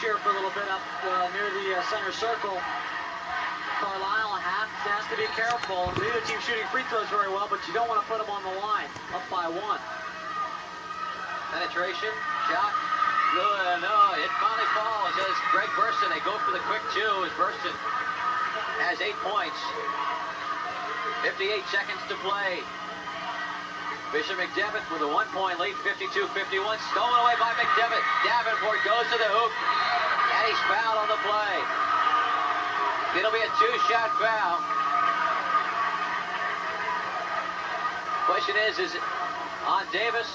here for a little bit up near the center circle. Carlisle has to be careful. Neither team shooting free throws very well, but you don't want to put them on the line. Up by 1. Penetration, shot. No, it finally falls as Greg Burston. They go for the quick 2 as Burston has 8 points. 58 seconds to play. Bishop McDevitt with a 1-point lead, 52-51. Stolen away by McDevitt. Davenport goes to the hoop, and he's fouled on the play. It'll be a 2-shot foul. Question is it on Davis?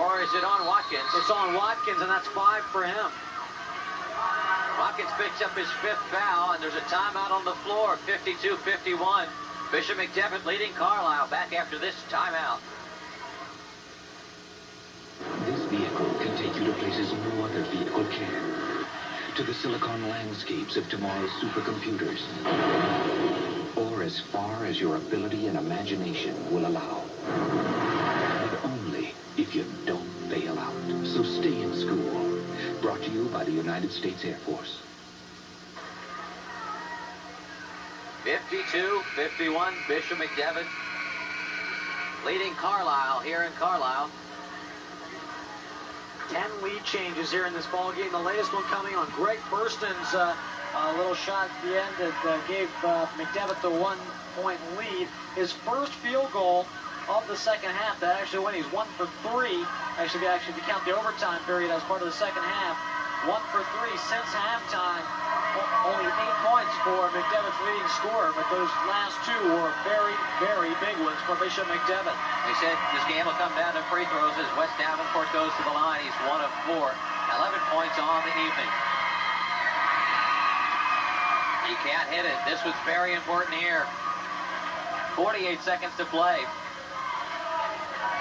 Or is it on Watkins? It's on Watkins, and that's 5 for him. Watkins picks up his 5th foul, and there's a timeout on the floor, 52-51. Bishop McDevitt leading Carlisle back after this timeout. This vehicle can take you to places no other vehicle can. To the silicon landscapes of tomorrow's supercomputers. Or as far as your ability and imagination will allow. But only if you don't bail out. So stay in school. Brought to you by the United States Air Force. 52-51, Bishop McDevitt leading Carlisle here in Carlisle. 10 lead changes here in this ball game. The latest one coming on Greg Burston's little shot at the end that gave McDevitt the 1-point lead. His first field goal of the second half. That actually when he's 1 for 3. Actually, if you count the overtime period as part of the second half, 1 for 3 since halftime. Only 8 points for McDevitt's leading scorer, but those last 2 were very, very big ones for Bishop McDevitt. They said this game will come down to free throws as West Davenport goes to the line. He's 1 of 4, 11 points on the evening. He can't hit it. This was very important here. 48 seconds to play.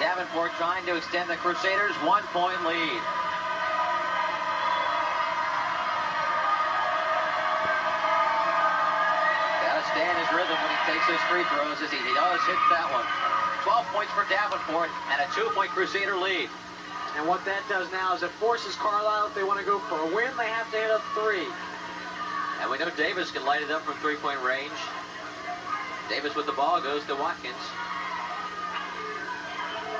Davenport trying to extend the Crusaders' 1-point lead. Stay in his rhythm when he takes those free throws as he does hit that one. 12 points for Davenport and a 2-point Crusader lead. And what that does now is it forces Carlisle, if they want to go for a win, they have to hit a 3. And we know Davis can light it up from 3-point range. Davis with the ball goes to Watkins.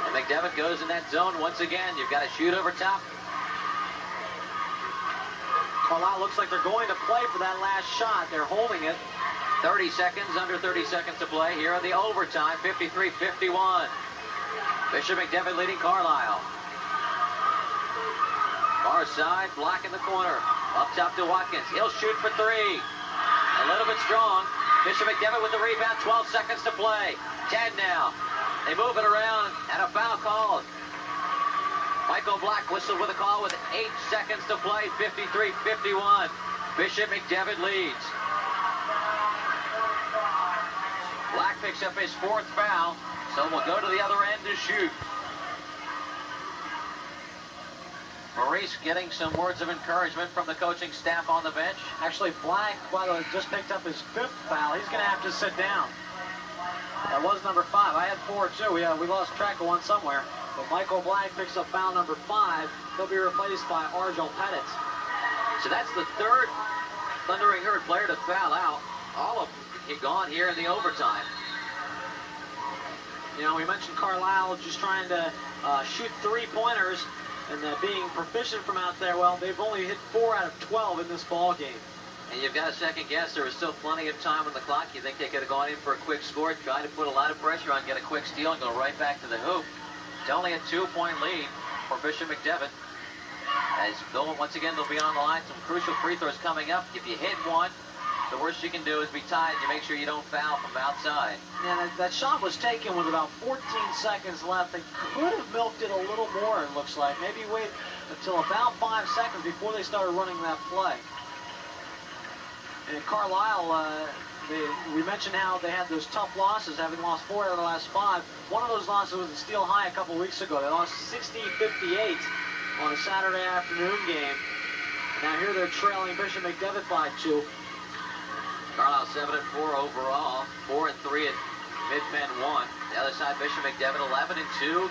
And McDevitt goes in that zone once again. You've got to shoot over top. Carlisle looks like they're going to play for that last shot. They're holding it. 30 seconds, under 30 seconds to play here in the overtime, 53-51. Bishop McDevitt leading Carlisle. Far side, block in the corner. Up top to Watkins. He'll shoot for 3. A little bit strong. Bishop McDevitt with the rebound, 12 seconds to play. 10 now. They move it around, and a foul called. Michael Black whistled with a call with 8 seconds to play, 53-51. Bishop McDevitt leads. Black picks up his 4th foul, so we'll go to the other end to shoot. Maurice getting some words of encouragement from the coaching staff on the bench. Actually, Black, by the way, just picked up his 5th foul. He's going to have to sit down. That was number 5. I had 4 too. We lost track of one somewhere. But Michael Black picks up foul number 5. He'll be replaced by Argel Pettit. So that's the 3rd Thundering Herd player to foul out. All of them gone here in the overtime. You know, we mentioned Carlisle just trying to shoot 3-pointers and being proficient from out there. Well, they've only hit 4 out of 12 in this ball game. And you've got a second guess. There was still plenty of time on the clock. You think they could have gone in for a quick score, try to put a lot of pressure on, get a quick steal, and go right back to the hoop. It's only a 2-point lead for Bishop McDevitt. As though once again they'll be on the line. Some crucial free throws coming up. If you hit one, the worst you can do is be tied. You make sure you don't foul from outside. Yeah, that shot was taken with about 14 seconds left. They could have milked it a little more, it looks like. Maybe wait until about 5 seconds before they started running that play. And Carlisle, we mentioned how they had those tough losses, having lost 4 out of the last 5. One of those losses was at Steel High a couple weeks ago. They lost 60-58 on a Saturday afternoon game. And now here they're trailing Bishop McDevitt by 2. Carlisle 7-4 overall, 4-3 at Mid-Penn 1. The other side, Bishop McDevitt 11-2,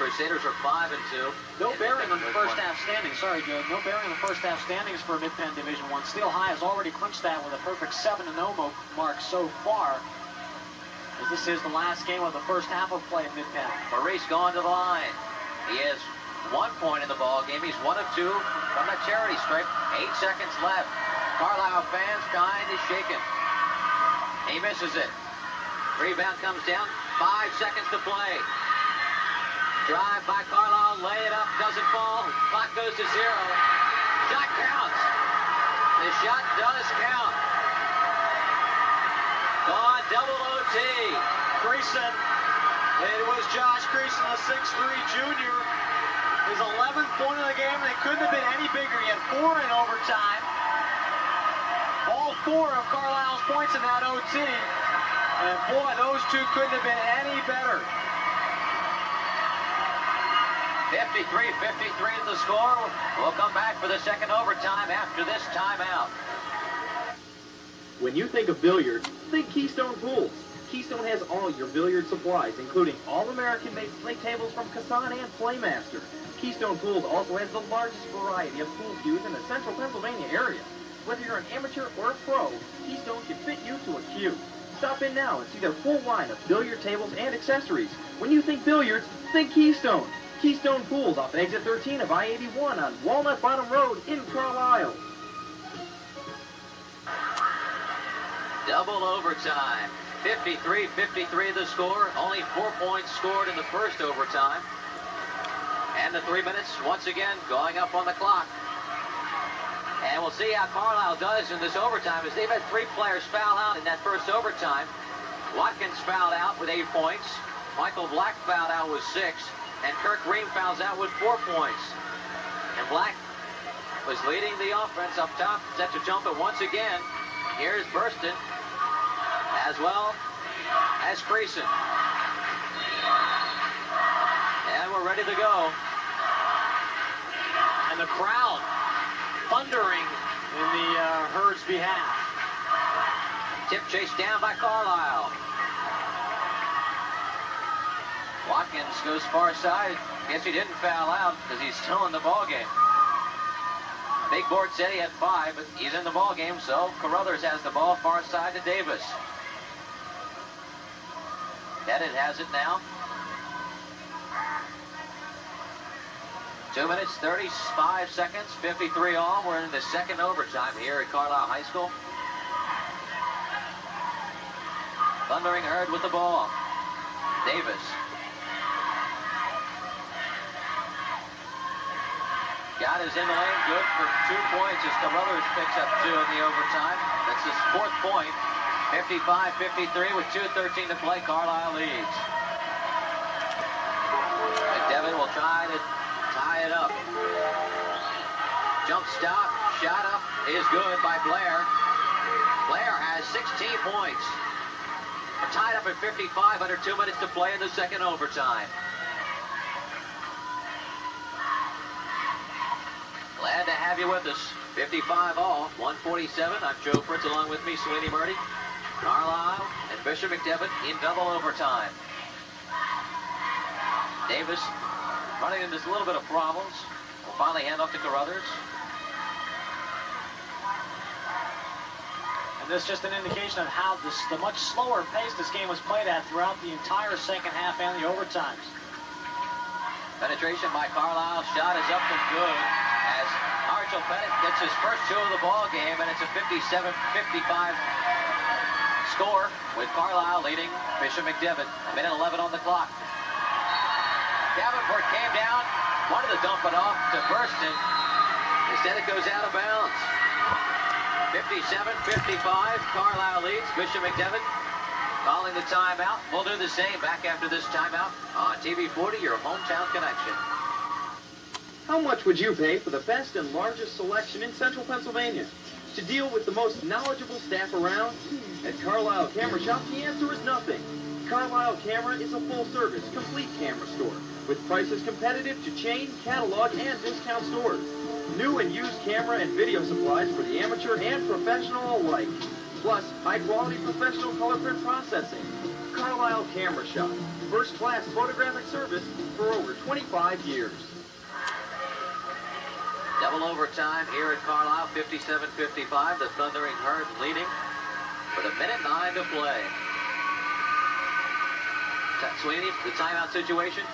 Crusaders are 5-2. No bearing on the first half standings. Sorry, Joe. No bearing on the first half standings for Mid-Penn Division 1. Steel High has already clinched that with a perfect 7-0 mark so far. As this is the last game of the first half of play in Mid-Penn. Maurice going to the line. He has 1 point in the ball game. He's 1 of 2 from the charity stripe. 8 seconds left. Carlisle fans kind of shaken. He misses it. Rebound comes down. 5 seconds to play. Drive by Carlisle. Lay it up. Doesn't fall. Clock goes to 0. Shot counts. The shot does count. Gone double OT. Creason. It was Josh Creason, the 6'3 junior. His 11th point of the game. They couldn't have been any bigger. He had 4 in overtime. All 4 of Carlisle's points in that OT. And boy, those two couldn't have been any better. 53-53 is the score. We'll come back for the second overtime after this timeout. When you think of billiards, think Keystone Pools. Keystone has all your billiard supplies, including all-American-made slate tables from Kassan and Playmaster. Keystone Pools also has the largest variety of pool cues in the central Pennsylvania area. Whether you're an amateur or a pro, Keystone can fit you to a cue. Stop in now and see their full line of billiard tables and accessories. When you think billiards, think Keystone. Keystone Pools off exit 13 of I-81 on Walnut Bottom Road in Carlisle. Double overtime. 53-53 the score. Only 4 points scored in the first overtime. And the 3 minutes once again going up on the clock. And we'll see how Carlisle does in this overtime, as they've had 3 players foul out in that first overtime. Watkins fouled out with 8 points. Michael Black fouled out with 6. And Kirk Green fouls out with 4 points. And Black was leading the offense up top, set to jump it once again. Here's Burston, as well as Creason. And we're ready to go. And the crowd thundering in the Herd's behalf. Tip chased down by Carlisle. Watkins goes far side. Guess he didn't foul out because he's still in the ball game. Big board said he had 5, but he's in the ball game, so Carruthers has the ball far side to Davis. Pettit has it now. 2 minutes, 35 seconds, 53 all. We're in the second overtime here at Carlisle High School. Thundering Herd with the ball. Davis. Got his in the lane, good for 2 points as Carruthers picks up 2 in the overtime. That's his 4th point. 55-53 with 2:13 to play. Carlisle leads. McDevitt will try to tie it up. Jump stop, shot up is good by Blair. Blair has 16 points. We're tied up at 55, under 2 minutes to play in the second overtime. Glad to have you with us. 55 all, 147. I'm Joe Fritz, along with me, Sweeney Murdy, Carlisle, and Bishop McDevitt in double overtime. Davis running into a little bit of problems. We'll finally hand off to Carruthers. And this is just an indication of how the much slower pace this game was played at throughout the entire second half and the overtimes. Penetration by Carlisle. Shot is up and good as Marshall Pettit gets his first 2 of the ball game, and it's a 57-55 score with Carlisle leading Bishop McDevitt. A minute 11 on the clock. Davenport came down, wanted to dump it off to Burston. Instead it goes out of bounds. 57-55, Carlisle leads. Bishop McDevitt calling the timeout. We'll do the same back after this timeout on TV 40, your hometown connection. How much would you pay for the best and largest selection in central Pennsylvania? To deal with the most knowledgeable staff around? At Carlisle Camera Shop, the answer is nothing. Carlisle Camera is a full-service, complete camera store with prices competitive to chain, catalog, and discount stores. New and used camera and video supplies for the amateur and professional alike. Plus, high-quality professional color print processing. Carlisle Camera Shop. First-class photographic service for over 25 years. Double overtime here at Carlisle, 57-55. The Thundering Herd leading with 1:09 to play. Sweeney, the timeout situation?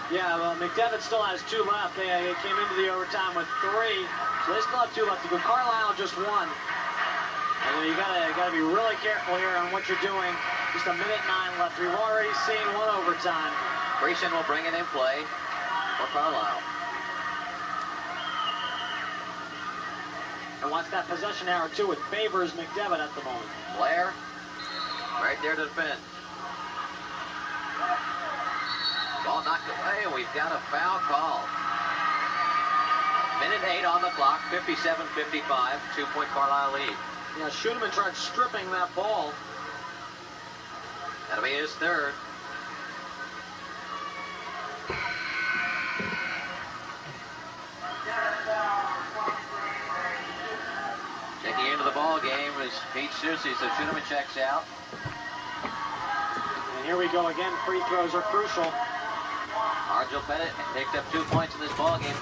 Yeah, well, McDevitt still has 2 left. They came into the overtime with 3, so they still have 2 left to go. Carlisle just 1. And you gotta be really careful here on what you're doing. Just 1:09 left. We've already seen 1 overtime. Grecian will bring it in play for Carlisle. And wants that possession arrow too. It favors McDevitt at the moment. Blair, right there to defend. Ball knocked away, and we've got a foul call. 1:08 on the clock, 57-55, 2-point Carlisle lead. Yeah, Schuneman tried stripping that ball. That'll be his 3rd. Checking into the ball game is Pete Susie, so Schuneman checks out. And here we go again. Free throws are crucial. Argel Pettit picked up 2 points in this ball game.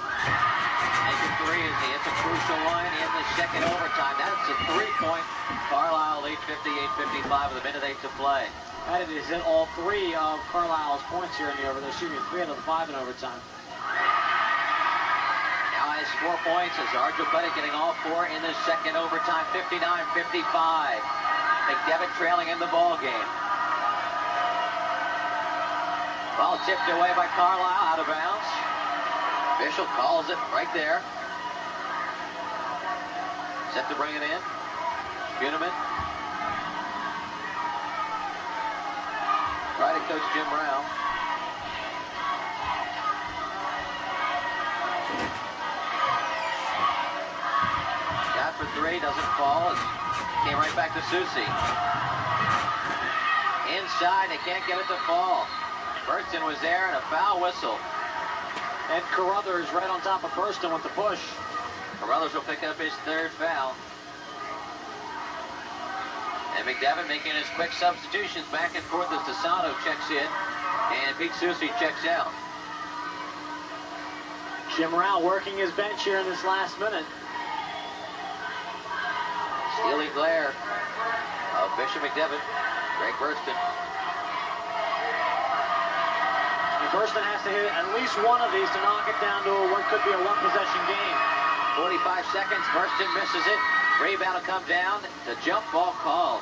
Making 3 as he hits a crucial line in the second overtime. That's a 3-point. Carlisle lead 58-55 with 1:08 to play. Pettit has hit all 3 of Carlisle's points here in the overtime. They're shooting 3 out of the 5 in overtime. Now has 4 points as Argel Pettit getting all 4 in the second overtime. 59-55. McDevitt trailing in the ball game. Ball tipped away by Carlisle, out of bounds. Official calls it right there. Set to bring it in. Schuneman. Try to coach Jim Brown. Shot for 3, doesn't fall. It came right back to Susie. Inside, they can't get it to fall. Burston was there and a foul whistle. Ed Carruthers right on top of Burston with the push. Carruthers will pick up his 3rd foul. And McDevitt making his quick substitutions back and forth as DeSanto checks in and Pete Susie checks out. Jim Rao working his bench here in this last minute. Steely glare of Bishop McDevitt. Greg Burston. Burston has to hit at least 1 of these to knock it down to what could be a 1-possession game. 45 seconds. Burston misses it. Rebound will come down. The jump ball called.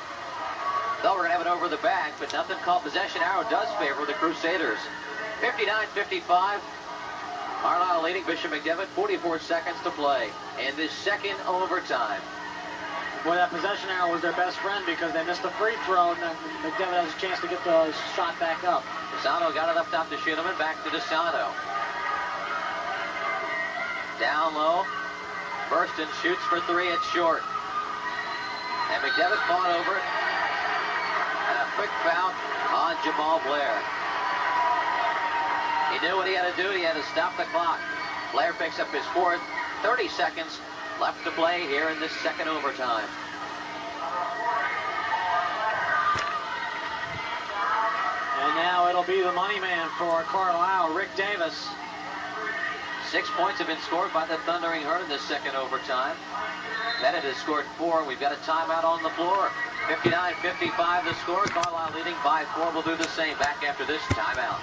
Thought we're going to have it over the back, but nothing called. Possession arrow does favor the Crusaders. 59-55. Carlisle leading Bishop McDevitt. 44 seconds to play in this second overtime. Boy, that possession arrow was their best friend because they missed the free throw, and then McDevitt has a chance to get the shot back up. DeSanto got it up top to Schuneman, back to DeSanto. Down low. Burston shoots for 3, it's short. And McDevitt fought over it. And a quick foul on Jamal Blair. He knew what he had to do, he had to stop the clock. Blair picks up his 4th, 30 seconds left to play here in this second overtime. And now it'll be the money man for Carlisle, Rick Davis. 6 points have been scored by the Thundering Herd in this second overtime. Pettit has scored 4. We've got a timeout on the floor. 59-55 the score. Carlisle leading by 4. We'll do the same back after this timeout.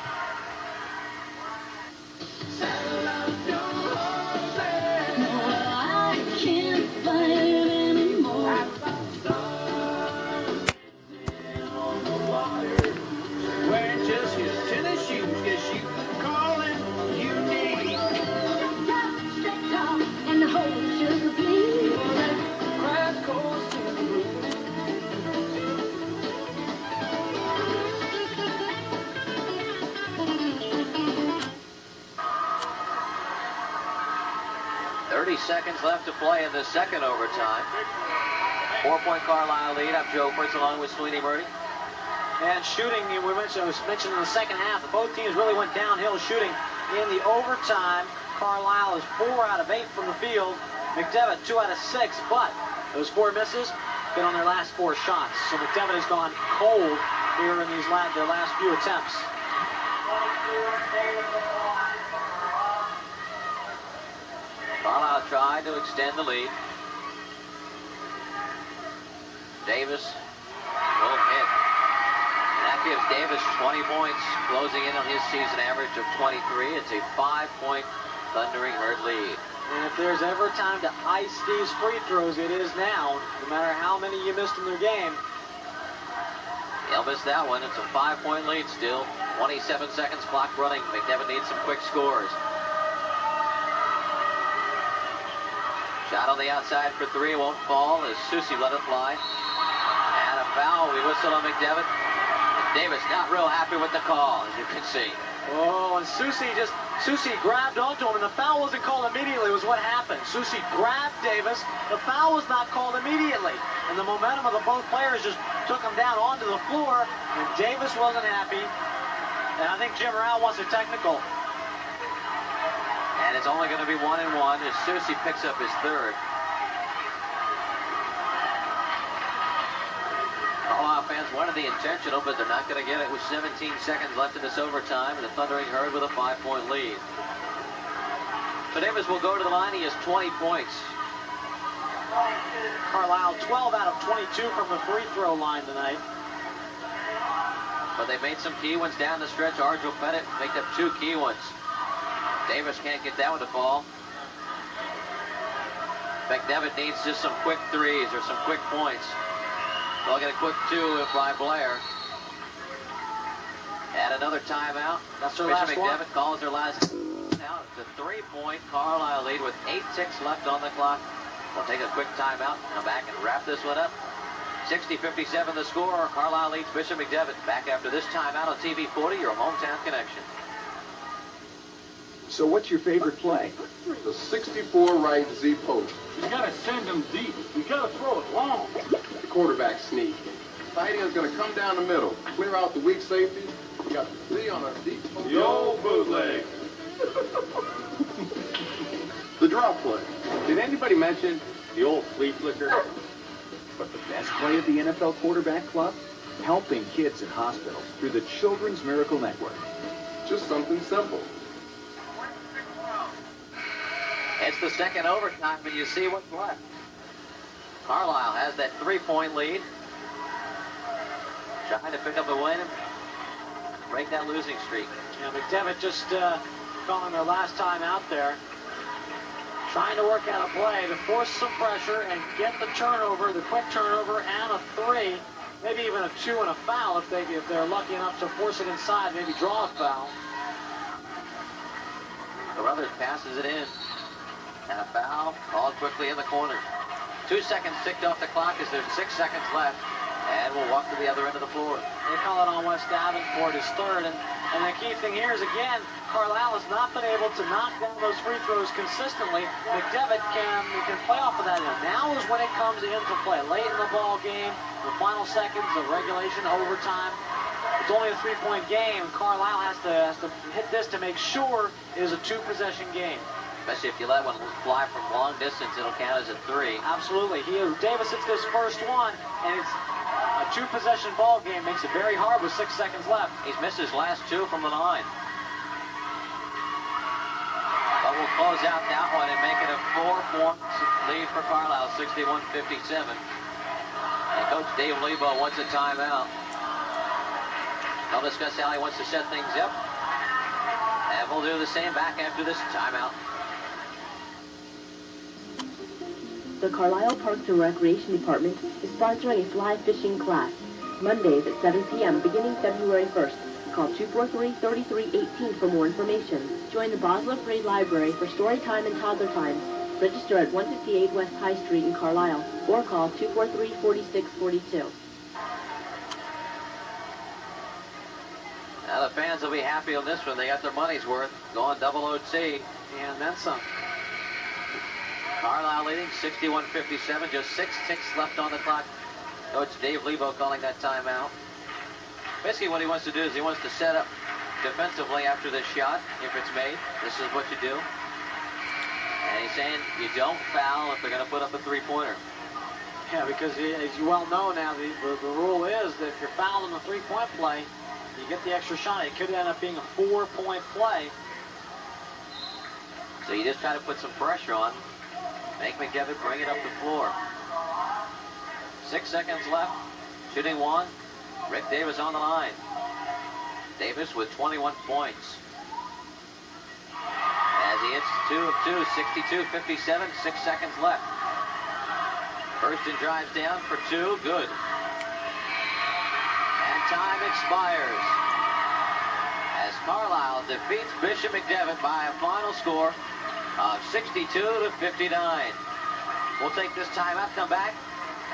Wearing just his tennis shoes, guess you could call it unique. And the whole sugar please. Crash course to the roof. 30 seconds left to play in the second overtime. 4-point Carlisle lead. I'm Joe Fritz along with Sweeney Murdy. And shooting, it was mentioned in the second half, both teams really went downhill shooting. In the overtime, Carlisle is 4 out of 8 from the field. McDevitt 2 out of 6, but those 4 misses been on their last 4 shots. So McDevitt has gone cold here in their last few attempts. Carlisle tried to extend the lead. Davis will hit. And that gives Davis 20 points, closing in on his season average of 23. It's a 5-point Thundering Herd lead. And if there's ever time to ice these free throws, it is now, no matter how many you missed in their game. He'll miss that one. It's a 5-point lead still. 27 seconds, clock running. McDevitt needs some quick scores. Shot on the outside for three, won't fall as Susie let it fly. And a foul, we whistle on McDevitt. Davis not real happy with the call, as you can see. Oh, and Susie grabbed onto him, and the foul wasn't called immediately, was what happened. Susie grabbed Davis, the foul was not called immediately. And the momentum of the both players just took him down onto the floor, and Davis wasn't happy. And I think Jim Rao wants a technical. And it's only going to be 1-1 as Susie picks up his third. Carlisle fans wanted the intentional, but they're not going to get it with 17 seconds left in this overtime, and the Thundering Herd with a 5-point lead. So Davis will go to the line. He has 20 points. Carlisle 12 out of 22 from the free throw line tonight. But they made some key ones down the stretch. Arjo Bennett picked up 2 key ones. Davis can't get that one to fall. McDevitt needs just some quick threes or some quick points. They'll get a quick 2 by Blair. And another timeout. That's their last one. McDevitt calls their last timeout. It's a 3-point Carlisle lead with 8 ticks left on the clock. We'll take a quick timeout, come back and wrap this one up. 60-57 the score. Carlisle leads Bishop McDevitt. Back after this timeout on TV 40, your hometown connection. So what's your favorite play? The 64 right Z post. You gotta send them deep. You gotta throw it long. The quarterback sneak. Tight end's gonna come down the middle, clear out the weak safety. You got the Z on a deep post. The old bootleg. The drop play. Did anybody mention the old flea flicker? But the best play of the NFL Quarterback Club? Helping kids in hospitals through the Children's Miracle Network. Just something simple. It's the second overtime, and you see what's left. Carlisle has that 3-point lead. Trying to pick up a win and break that losing streak. Yeah, McDevitt just calling their last time out there. Trying to work out a play to force some pressure and get the turnover, the quick turnover, and a 3. Maybe even a 2 and a foul if they're lucky enough to force it inside, maybe draw a foul. Carruthers passes it in. And a foul called quickly in the corner. 2 seconds ticked off the clock as there's 6 seconds left. And we'll walk to the other end of the floor. They call it on West Davenport his third. And the key thing here is, again, Carlisle has not been able to knock down those free throws consistently. McDevitt can play off of that. And now is when it comes into play. Late in the ball game, the final seconds of regulation, overtime. It's only a 3-point game. Carlisle has to hit this to make sure it is a 2-possession game. Especially if you let one fly from long distance, it'll count as a 3. Absolutely. Davis hits this first one, and it's a 2-possession ball game. Makes it very hard with 6 seconds left. He's missed his last 2 from the line. But we'll close out that one and make it a 4-point lead for Carlisle, 61-57. And Coach Dave Lebo wants a timeout. He'll discuss how he wants to set things up. And we'll do the same back after this timeout. The Carlisle Parks and Recreation Department is sponsoring a fly fishing class, Mondays at 7 p.m. beginning February 1st. Call 243-3318 for more information. Join the Boswell Free Library for story time and toddler times. Register at 158 West High Street in Carlisle or call 243-4642. Now the fans will be happy on this one. They got their money's worth. Going double OT. And then some. Carlisle leading 61-57. Just 6 ticks left on the clock. Coach Dave Lebo calling that timeout. Basically what he wants to do is he wants to set up defensively after this shot. If it's made, this is what you do. And he's saying you don't foul if they're going to put up a 3-pointer. Yeah, because as you well know now, the rule is that if you're fouled in the three-point play, you get the extra shot. It could end up being a 4-point play. So you just try to put some pressure on. Make McDevitt bring it up the floor. 6 seconds left. Shooting one. Rick Davis on the line. Davis with 21 points. As he hits 2 of 2, 62-57, 6 seconds left. Hurston drives down for two, good. And time expires. As Carlisle defeats Bishop McDevitt by a final score of 62-59. We'll take this time out, come back,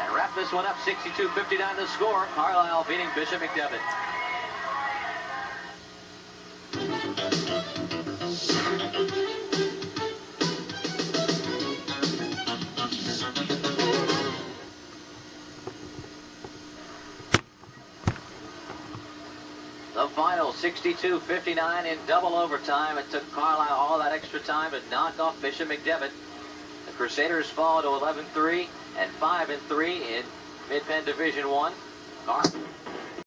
and wrap this one up. 62-59 the score. Carlisle beating Bishop McDevitt. The final 62-59 in double overtime. It took Carlisle all that extra time to knock off Bishop McDevitt. The Crusaders fall to 11-3 and 5-3 in Mid-Penn Division I.